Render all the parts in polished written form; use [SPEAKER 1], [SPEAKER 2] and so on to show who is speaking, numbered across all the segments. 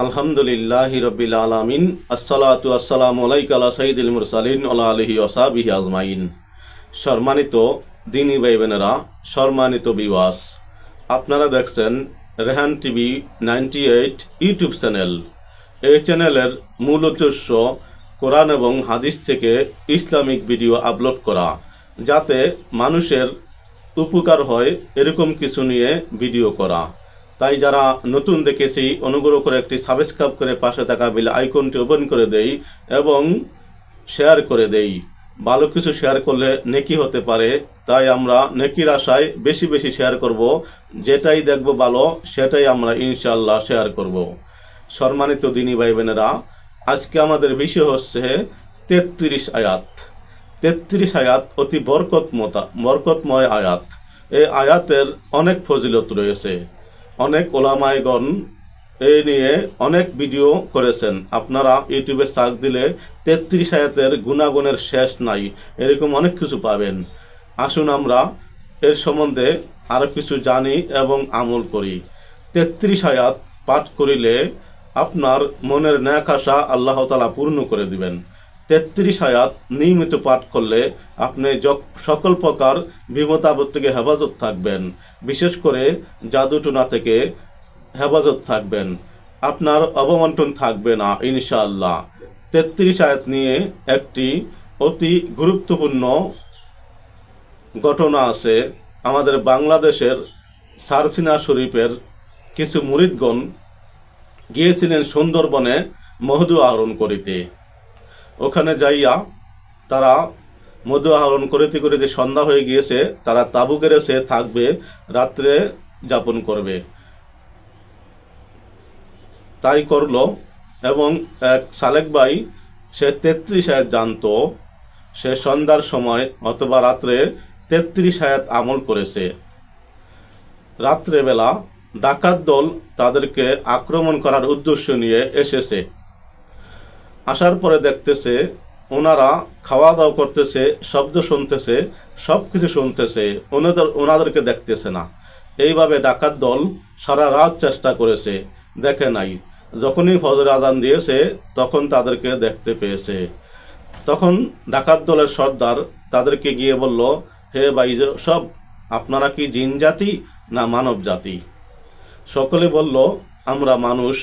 [SPEAKER 1] আলহামদুলিল্লাহি রাব্বিল আলামিন আসসালাতু আসসালামু আলাইকা আলা সাইয়্যিদিল মুরসালিন ওয়া আলা আলিহি ওয়া সাহবিহি আজমাইন। সম্মানিত দিনী ভাই বোনেরা, সম্মানিত ভিউয়ার্স, আপনারা দেখছেন রেহান টিভি 98 ইউটিউব চ্যানেল। এই চ্যানেলের মূল উদ্দেশ্য কোরআন এবং হাদিস থেকে ইসলামিক ভিডিও আপলোড করা, যাতে মানুষের উপকার হয় এরকম কিছু নিয়ে ভিডিও করা। তাই যারা নতুন দেখেছি অনুগ্রহ করে একটি সাবস্ক্রাইব করে পাশে থাকা বেল আইকনটি ওপেন করে দেই এবং শেয়ার করে দেই। ভালো কিছু শেয়ার করলে নেকি হতে পারে, তাই আমরা নেকির আশায় বেশি বেশি শেয়ার করব। যেটাই দেখব ভালো সেটাই আমরা ইনশাআল্লাহ শেয়ার করব। সম্মানিত দিনী ভাই বোনেরা, আজকে আমাদের বিষয় হচ্ছে 33 আয়াত। 33 আয়াত অতি বরকতময় আয়াত। এই আয়াতের অনেক ফজিলত রয়েছে। অনেক ওলামায়গণ এই নিয়ে অনেক ভিডিও করেছেন। আপনারা ইউটিউবে সার্চ দিলে 33 আয়াতের গুণাগুণের শেষ নাই, এরকম অনেক কিছু পাবেন। আসুন আমরা এর সম্বন্ধে আরও কিছু জানি এবং আমল করি। 33 আয়াত পাঠ করিলে আপনার মনের ন্যাক আশা আল্লাহ তাআলা পূর্ণ করে দিবেন। 33 আয়াত নিয়মিত পাঠ করলে আপনি সকল প্রকার বিপদ আপদ থেকে হেফাজত থাকবেন। বিশেষ করে জাদুটোনা থেকে হেফাজত থাকবেন, আপনার অবমন্টন থাকবে না ইনশাআল্লাহ। 33 আয়াত নিয়ে একটি অতি গুরুত্বপূর্ণ ঘটনা আছে। আমাদের বাংলাদেশের সারসিনা শরীফের কিছু মুরিদগণ গিয়েছিলেন সুন্দরবনে মধু আহরণ করিতে। ওখানে যাইয়া তারা মধু আহরণ করিতে করিতে সন্ধ্যা হয়ে গিয়েছে। তারা তাঁবু গেড়েছে, থাকবে, রাত্রে যাপন করবে। তাই করলো এবং এক সালেক ভাই, সে 33 আয়াত জানতো। সে সন্ধ্যার সময় অথবা রাত্রে 33 আয়াত আমল করেছে। রাত্রেবেলা ডাকাত দল তাদেরকে আক্রমণ করার উদ্দেশ্য নিয়ে এসেছে। আসার পরে দেখতেছে ওনারা খাওয়া দাওয়া করতেছে, শব্দ শুনতেছে, সব কিছু শুনতেছে, ওনাদেরকে দেখতেছে না। এইভাবে ডাকাত দল সারা রাত চেষ্টা করেছে, দেখে নাই। যখনই ফজর আজান দিয়েছে তখন তাদেরকে দেখতে পেয়েছে। তখন ডাকাত দলের সর্দার তাদেরকে গিয়ে বলল, হে ভাই সব, আপনারা কি জিন জাতি না মানব জাতি? সকলে বলল, আমরা মানুষ।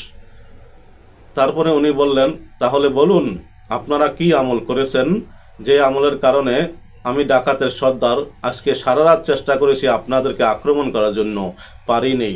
[SPEAKER 1] তারপরে উনি বললেন, তাহলে বলুন আপনারা কি আমল করেছেন, যে আমলের কারণে আমি ডাকাতের সর্দার আজকে সারা রাত চেষ্টা করেছি আপনাদেরকে আক্রমণ করার জন্য, পারি নেই।